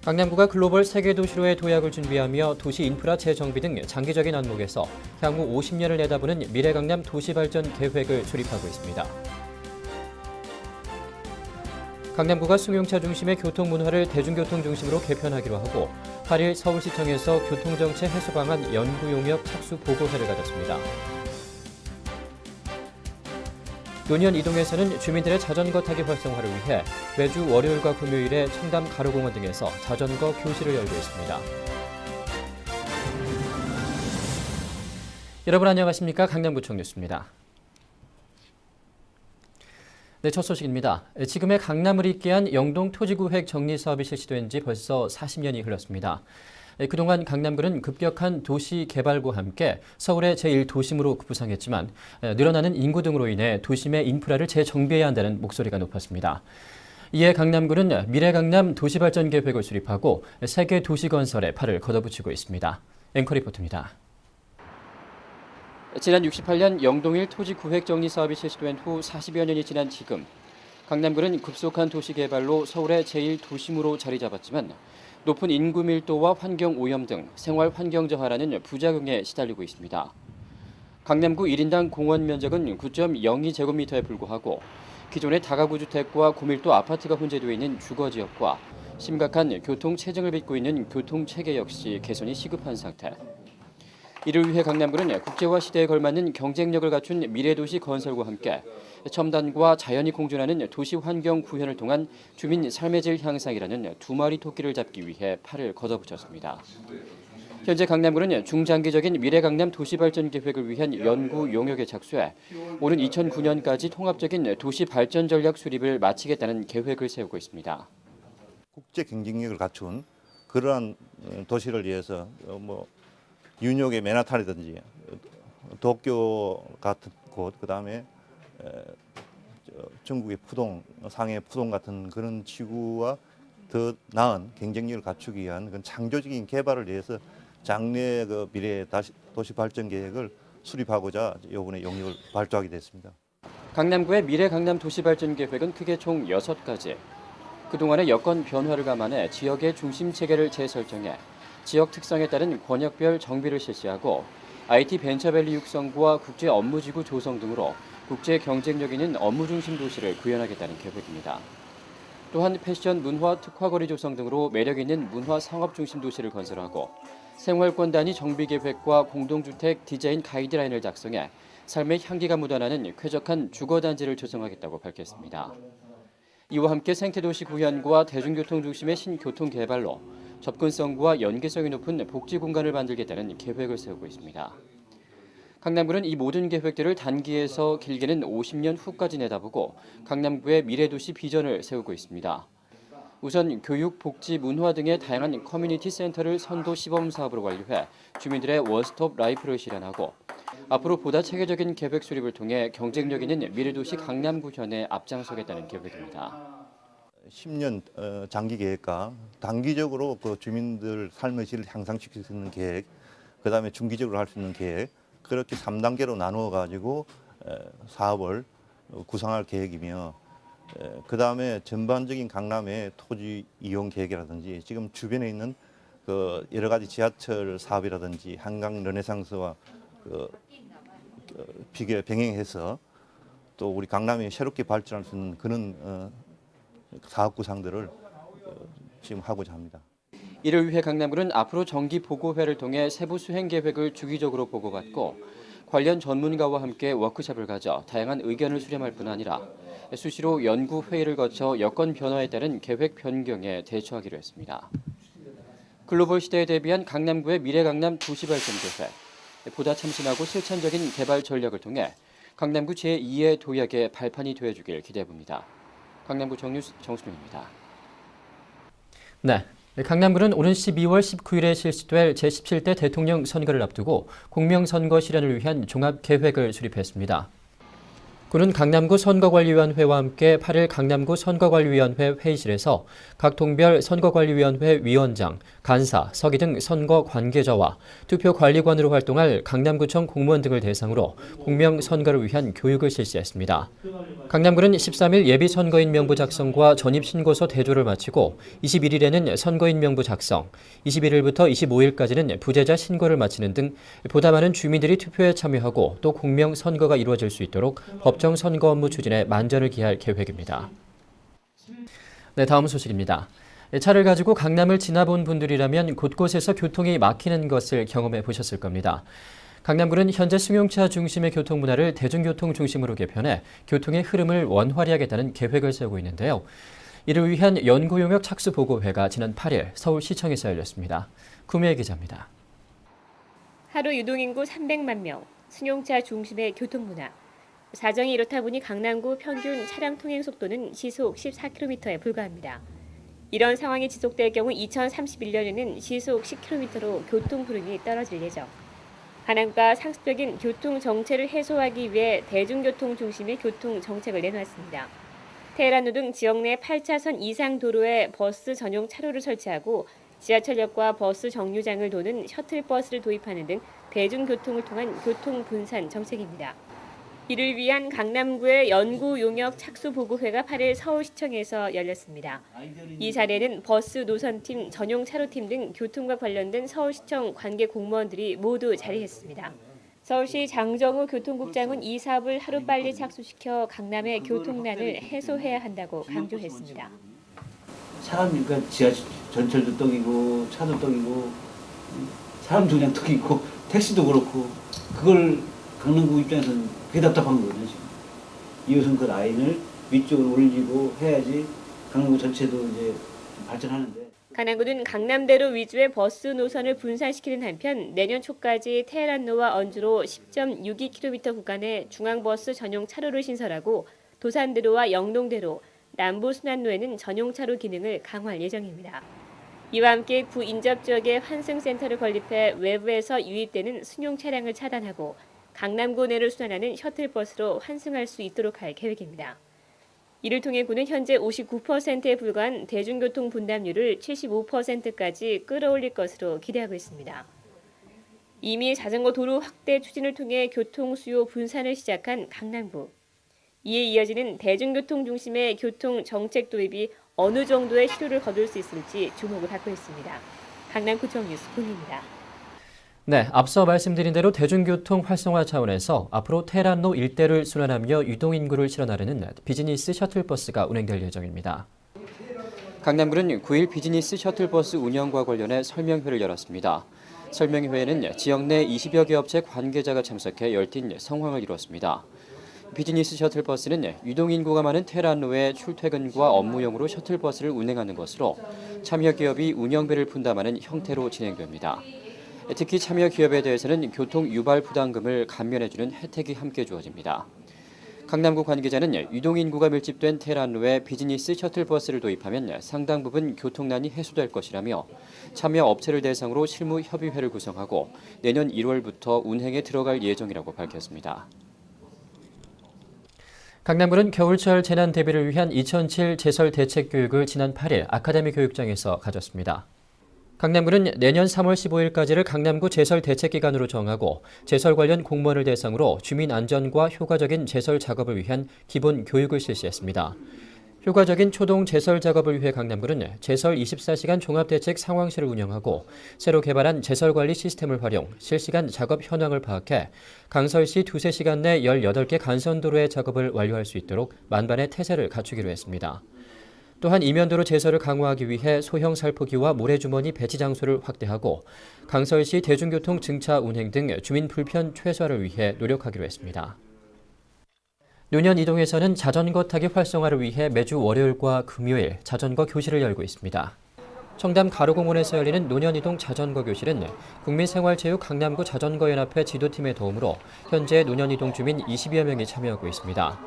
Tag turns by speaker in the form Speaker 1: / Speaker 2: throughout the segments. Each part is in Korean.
Speaker 1: 강남구가 글로벌 세계 도시로의 도약을 준비하며 도시 인프라 재정비 등 장기적인 안목에서 향후 50년을 내다보는 미래강남 도시발전 계획을 수립하고 있습니다. 강남구가 승용차 중심의 교통 문화를 대중교통 중심으로 개편하기로 하고 8일 서울시청에서 교통정체 해소 방안 연구 용역 착수 보고회를 가졌습니다. 논현 이동에서는 주민들의 자전거 타기 활성화를 위해 매주 월요일과 금요일에 청담 가로공원 등에서 자전거 교실을 열고 있습니다. 여러분 안녕하십니까? 강남구청 뉴스입니다. 네, 첫 소식입니다. 지금의 강남을 잇게 한 영동 토지구획 정리 사업이 실시된 지 벌써 40년이 흘렀습니다. 그동안 강남구는 급격한 도시 개발과 함께 서울의 제1도심으로 부상했지만 늘어나는 인구 등으로 인해 도심의 인프라를 재정비해야 한다는 목소리가 높았습니다. 이에 강남구는 미래강남 도시발전 계획을 수립하고 세계 도시 건설에 팔을 걷어붙이고 있습니다. 앵커 리포트입니다. 지난 68년 영동일 토지 구획 정리 사업이 실시된 후 40여 년이 지난 지금 강남구는 급속한 도시 개발로 서울의 제1도심으로 자리 잡았지만 높은 인구 밀도와 환경 오염 등 생활 환경 저하라는 부작용에 시달리고 있습니다. 강남구 1인당 공원 면적은 9.02제곱미터에 불과하고 기존의 다가구 주택과 고밀도 아파트가 혼재되어 있는 주거 지역과 심각한 교통 체증을 빚고 있는 교통 체계 역시 개선이 시급한 상태. 이를 위해 강남구는 국제화 시대에 걸맞는 경쟁력을 갖춘 미래도시 건설과 함께 첨단과 자연이 공존하는 도시 환경 구현을 통한 주민 삶의 질 향상이라는 두 마리 토끼를 잡기 위해 팔을 걷어붙였습니다. 현재 강남구는 중장기적인 미래강남 도시발전 계획을 위한 연구 용역에 착수해 오는 2009년까지 통합적인 도시발전 전략 수립을 마치겠다는 계획을 세우고 있습니다.
Speaker 2: 국제 경쟁력을 갖춘 그러한 도시를 위해서 뉴욕의 맨하탄이든지 도쿄 같은 곳, 그다음에 중국의 푸동, 상해 푸동 같은 그런 지구와 더 나은 경쟁력을 갖추기 위한 그런 창조적인 개발을 위해서 장래 미래 도시 발전 계획을 수립하고자 이번에 용역을 발주하게 됐습니다.
Speaker 1: 강남구의 미래 강남 도시발전 계획은 크게 총 6가지. 그동안의 여건 변화를 감안해 지역의 중심 체계를 재설정해 지역 특성에 따른 권역별 정비를 실시하고 IT 벤처밸리 육성과 국제 업무지구 조성 등으로 국제 경쟁력 있는 업무 중심 도시를 구현하겠다는 계획입니다. 또한 패션 문화 특화거리 조성 등으로 매력 있는 문화 상업 중심 도시를 건설하고 생활권 단위 정비 계획과 공동주택 디자인 가이드라인을 작성해 삶의 향기가 묻어나는 쾌적한 주거단지를 조성하겠다고 밝혔습니다. 이와 함께 생태도시 구현과 대중교통 중심의 신교통 개발로 접근성과 연계성이 높은 복지 공간을 만들겠다는 계획을 세우고 있습니다. 강남구는 이 모든 계획들을 단기에서 길게는 50년 후까지 내다보고 강남구의 미래도시 비전을 세우고 있습니다. 우선 교육, 복지, 문화 등의 다양한 커뮤니티 센터를 선도 시범 사업으로 완료해 주민들의 원스톱 라이프를 실현하고 앞으로 보다 체계적인 계획 수립을 통해 경쟁력 있는 미래도시 강남구현에 앞장서겠다는 계획입니다.
Speaker 2: 10년 장기 계획과 단기적으로 그 주민들 삶의 질을 향상시킬 수 있는 계획, 그다음에 중기적으로 할 수 있는 계획, 그렇게 3단계로 나누어 가지고 사업을 구상할 계획이며, 그다음에 전반적인 강남의 토지 이용 계획이라든지 지금 주변에 있는 그 여러 가지 지하철 사업이라든지 한강 르네상스와 병행해서 또 우리 강남이 새롭게 발전할 수 있는 그런 사업 구상들을 지금 하고자 합니다.
Speaker 1: 이를 위해 강남구는 앞으로 정기 보고회를 통해 세부 수행 계획을 주기적으로 보고받고 관련 전문가와 함께 워크숍을 가져 다양한 의견을 수렴할 뿐 아니라 수시로 연구 회의를 거쳐 여건 변화에 따른 계획 변경에 대처하기로 했습니다. 글로벌 시대에 대비한 강남구의 미래강남 도시발전 계획, 보다 참신하고 실천적인 개발 전략을 통해 강남구 제2의 도약의 발판이 되어주길 기대해봅니다. 강남구청 뉴스 정수명입니다. 네, 강남구는 오는 12월 19일에 실시될 제17대 대통령 선거를 앞두고 공명선거 실현을 위한 종합계획을 수립했습니다. 군은 강남구 선거관리위원회와 함께 8일 강남구 선거관리위원회 회의실에서 각 동별 선거관리위원회 위원장, 간사, 서기 등 선거 관계자와 투표관리관으로 활동할 강남구청 공무원 등을 대상으로 공명선거를 위한 교육을 실시했습니다. 강남구는 13일 예비선거인 명부 작성과 전입신고서 대조를 마치고 21일에는 선거인 명부 작성, 21일부터 25일까지는 부재자 신고를 마치는 등 보다 많은 주민들이 투표에 참여하고 또 공명선거가 이루어질 수 있도록 법정 선거 업무 추진에 만전을 기할 계획입니다. 네, 다음 소식입니다. 차를 가지고 강남을 지나본 분들이라면 곳곳에서 교통이 막히는 것을 경험해 보셨을 겁니다. 강남구는 현재 승용차 중심의 교통 문화를 대중교통 중심으로 개편해 교통의 흐름을 원활히하겠다는 계획을 세우고 있는데요. 이를 위한 연구용역 착수보고회가 지난 8일 서울시청에서 열렸습니다. 구미애 기자입니다.
Speaker 3: 하루 유동인구 300만 명, 승용차 중심의 교통문화. 사정이 이렇다 보니 강남구 평균 차량 통행 속도는 시속 14km에 불과합니다. 이런 상황이 지속될 경우 2031년에는 시속 10km로 교통 흐름이 떨어질 예정. 강남구가 상습적인 교통 정체를 해소하기 위해 대중교통 중심의 교통 정책을 내놓았습니다. 테헤란로 등 지역 내 8차선 이상 도로에 버스 전용 차로를 설치하고 지하철역과 버스 정류장을 도는 셔틀버스를 도입하는 등 대중교통을 통한 교통 분산 정책입니다. 이를 위한 강남구의 연구용역 착수보고회가 8일 서울시청에서 열렸습니다. 이 자리에는 버스 노선팀, 전용 차로팀 등 교통과 관련된 서울시청 관계 공무원들이 모두 자리했습니다. 서울시 장정우 교통국장은 이 사업을 하루빨리 착수시켜 강남의 교통난을 해소해야 한다고 강조했습니다.
Speaker 4: 사람 그러니까 지하철 전철도 떡이고 차도 떡이고 사람도 그냥 떡이고 택시도 그렇고 그걸 강남구 입장에서는 그게 답답한 거거든요. 지금 2호선 그 라인을 위쪽으로 올리고 해야지 강남구 전체도 이제 발전하는데.
Speaker 3: 강남구는 강남대로 위주의 버스 노선을 분산시키는 한편 내년 초까지 테헤란로와 언주로 10.62km 구간에 중앙버스 전용 차로를 신설하고 도산대로와 영동대로, 남부순환로에는 전용 차로 기능을 강화할 예정입니다. 이와 함께 구 인접 지역에 환승센터를 건립해 외부에서 유입되는 승용 차량을 차단하고 강남구 내를 순환하는 셔틀버스로 환승할 수 있도록 할 계획입니다. 이를 통해 구는 현재 59%에 불과한 대중교통 분담률을 75%까지 끌어올릴 것으로 기대하고 있습니다. 이미 자전거 도로 확대 추진을 통해 교통 수요 분산을 시작한 강남구. 이에 이어지는 대중교통 중심의 교통 정책 도입이 어느 정도의 실효를 거둘 수 있을지 주목을 받고 있습니다. 강남구청 뉴스 군입니다.
Speaker 1: 네, 앞서 말씀드린 대로 대중교통 활성화 차원에서 앞으로 테헤란로 일대를 순환하며 유동인구를 실어 나르는 비즈니스 셔틀버스가 운행될 예정입니다. 강남구는 9일 비즈니스 셔틀버스 운영과 관련해 설명회를 열었습니다. 설명회에는 지역 내 20여 개 업체 관계자가 참석해 열띤 성황을 이뤘습니다. 비즈니스 셔틀버스는 유동인구가 많은 테헤란로에 출퇴근과 업무용으로 셔틀버스를 운행하는 것으로 참여 기업이 운영비를 분담하는 형태로 진행됩니다. 특히 참여 기업에 대해서는 교통 유발 부담금을 감면해주는 혜택이 함께 주어집니다. 강남구 관계자는 유동인구가 밀집된 테헤란로에 비즈니스 셔틀버스를 도입하면 상당 부분 교통난이 해소될 것이라며 참여 업체를 대상으로 실무 협의회를 구성하고 내년 1월부터 운행에 들어갈 예정이라고 밝혔습니다. 강남구는 겨울철 재난 대비를 위한 2007 제설 대책 교육을 지난 8일 아카데미 교육장에서 가졌습니다. 강남구는 내년 3월 15일까지를 강남구 제설 대책 기간으로 정하고 제설 관련 공무원을 대상으로 주민 안전과 효과적인 제설 작업을 위한 기본 교육을 실시했습니다. 효과적인 초동 제설 작업을 위해 강남구는 제설 24시간 종합대책 상황실을 운영하고 새로 개발한 제설 관리 시스템을 활용 실시간 작업 현황을 파악해 강설 시 2-3시간 내 18개 간선도로의 작업을 완료할 수 있도록 만반의 태세를 갖추기로 했습니다. 또한 이면도로 제설을 강화하기 위해 소형 살포기와 모래주머니 배치 장소를 확대하고 강설시 대중교통 증차 운행 등 주민 불편 최소화를 위해 노력하기로 했습니다. 노년 이동에서는 자전거 타기 활성화를 위해 매주 월요일과 금요일 자전거 교실을 열고 있습니다. 청담 가로공원에서 열리는 노년 이동 자전거 교실은 국민생활체육 강남구 자전거연합회 지도팀의 도움으로 현재 노년 이동 주민 20여 명이 참여하고 있습니다.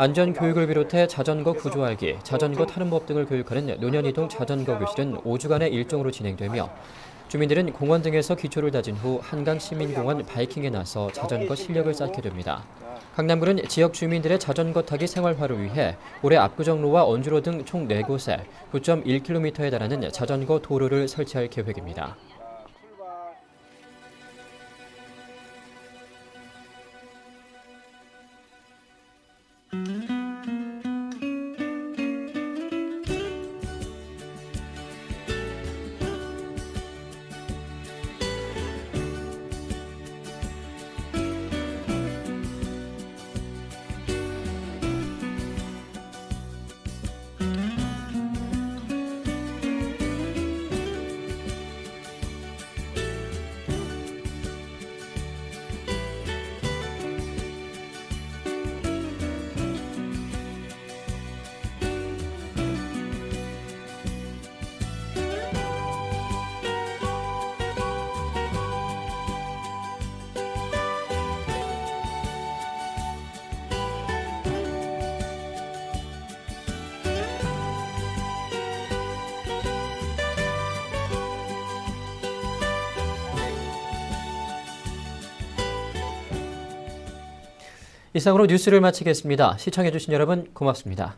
Speaker 1: 안전교육을 비롯해 자전거 구조 알기, 자전거 타는 법 등을 교육하는 노년이동 자전거 교실은 5주간의 일정으로 진행되며 주민들은 공원 등에서 기초를 다진 후 한강시민공원 바이킹에 나서 자전거 실력을 쌓게 됩니다. 강남구는 지역 주민들의 자전거 타기 생활화를 위해 올해 압구정로와 언주로 등 총 4곳에 9.1km에 달하는 자전거 도로를 설치할 계획입니다. 이상으로 뉴스를 마치겠습니다. 시청해주신 여러분 고맙습니다.